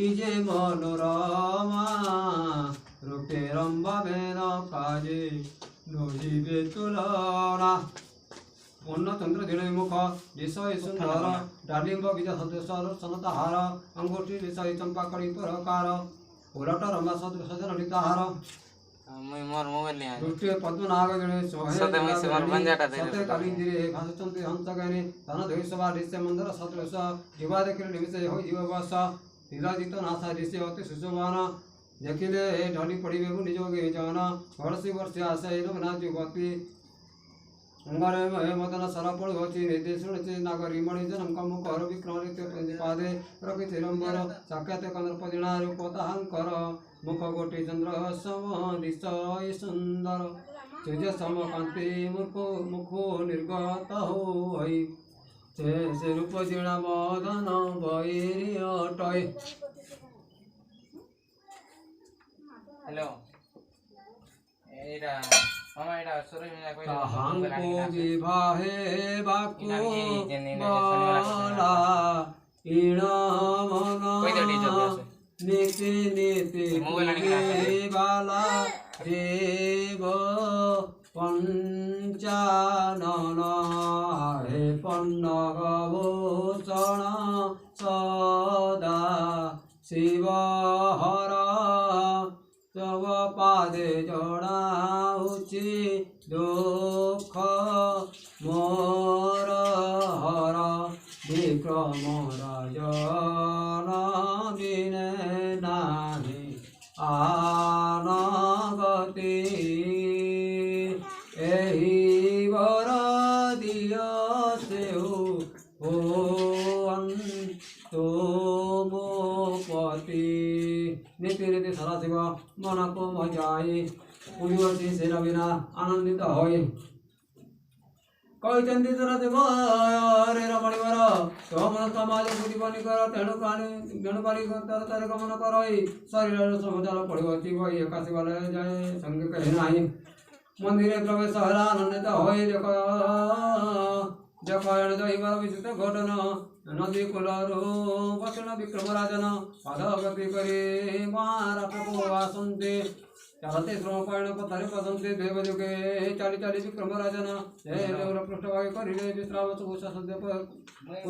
ইজে মনোরমা রূপে রম্ভাবেন কাজে নজিবে তুলনা पूर्णचंद्र दीर्घमुख विषय सुंदर डालिंब बीज सदृश सनतहार अंगूठी विषय चंपा कड़ी प्रकार उलट रंभा सदृश ललिताहार दृष्टि पद्मनाग गणेश सत्य कालिंदिरे भाषुचंती हंस गणे धन धैषवा ऋष्य मंदर सदृश जीवा देखिले निमिष हो जीव बस लीलाजित नासा ऋष्य अति सुशोभन देखिले ढली पड़े निजोगे जन वर्षी वर्ष आशय ना युवती अंगारे मदन सरपड़ होची निधि शुणुची नागरी मणि जनम कमु कर विक्रम पादे रवि तिरंबर साक्षात कंद्रपदिणा रूपताहंकर मुख गोटी चंद्र सम दिशय सुंदर तेज सम कांति मुखो निर्गत होई से रूप जिणा मदन बैरी अटय। हेलो एरा कहांको विवाहे बाको बाला इणा मना नीति नीति बाला देव पंचानन हे पन्नगभूषण सदा शिव हर तव पादे जड़ाऊची दुख मोर हर विक्रम राजन दिने नाही आनगति एहि वर दिय सेहु ओ तुमो पति नीति नीति सदाशिव मन को मजाई पूर्वती सेना बिना आनंदित होई कहते देव रे रमणीवर तुम समाज बुद्धि बनी कर तेणु तेणुकारी तार गमन कर शरीर समझार पड़ो जीव एकाशी वाले जाए संगे कहे नहीं मंदिर प्रवेश हरा आनंदित हो जखन दैवर विचित घटन नदी कूलू बसन विक्रम राजन पदगति करे महाराष्ट्र को आसंते चलते श्रमपायण पथारे पदंते देवजुगे चाली चाली विक्रम राजन देवर पृष्ठभागे करिले विश्राम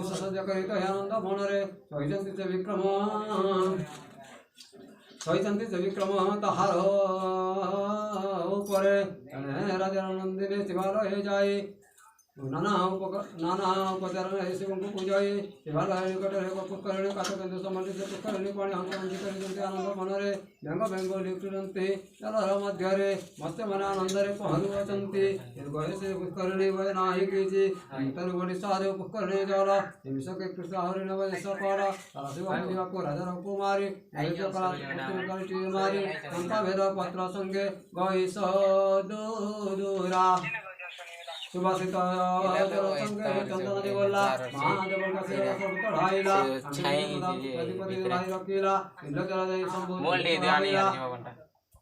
उषसज्जा करी आनंद भणरे सहिचंती से विक्रम ताहार उपरे राजा नंदिनी शिवालय जाए नाना उपचार शिव को पूजाए शिवालय निकटरे पुष्करिणी कातकेन्दु समन्वित पुष्करिणी पाणी हंसंती आनंद मनरे व्यंग व्यंग लिखुंते जलर मध्य मत्स्य मन आनंदरे पहरुवचंती दीर्घ से पुष्करिणी वै नाही कीची तरुगणि साधु पुष्करिणी जल निमिषके कृष्ण हरिण वै सकल शिव को राजा कुमारी मारी अंत भेद पत्र संगे गई सदूरा सुभाषित चंदन देवला महादेव का सिर सब चढ़ाइला अधिपति लाई रखिला इंद्र जल दे संबोधिला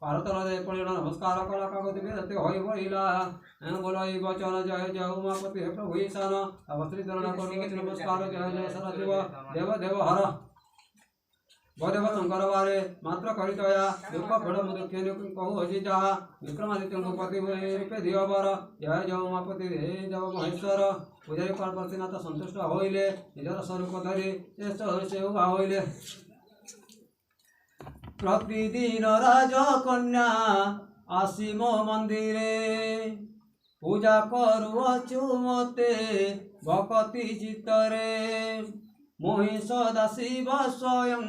भारत राजे पड़िला नमस्कार कला कागति बेदते होई बहिला बोलाई वचन जय जय उमापति हे प्रभु ईशान अवस्त्री चरण करि नमस्कार जय जय सदाशिव देव देव हर बदेव शंकर बारे मात्र करितया दुख फेड़ मुदुखे कहू हजी जहा विक्रमादित्य पति रूपे दिवर जय जय उमापति हे जय महेश्वर पूजारी पार्वतीनाथ संतुष्ट होइले निजर स्वरूप धरी से उभा होइले प्रतिदिन राजकन्या आसी मो मंदिरे पूजा करुअछु मते भक्ति चित्तरे मोहि सदा शिव स्वयं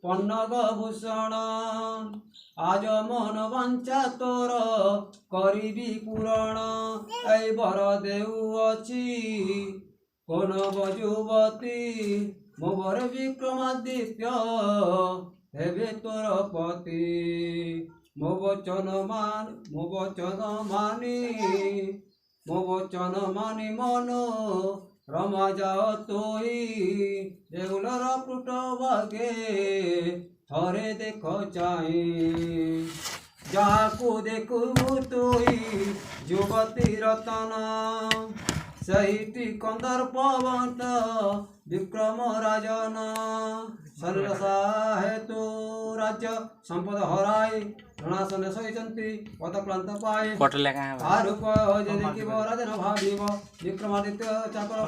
पन्नगभूषण आज मन वांछा तोर करिबी पूरण ऐ वर देउअछि कोन बजुवती मो वर विक्रमादित्य हेबे तोर पति मो वचन मानी मनो रमा जाओ तोई देउलर पुट भागे थरे देख चाहे जहाँ को देखू तोई युवती रतन सहिति कंदर्पवंत विक्रम राजन सरसा हेतु राज्य संपद हराई ऋणासन सहिचंती पदक्रांत पाए फोटो लेका आरूप जदि कि राजन भाविव विक्रमादित्य चाकर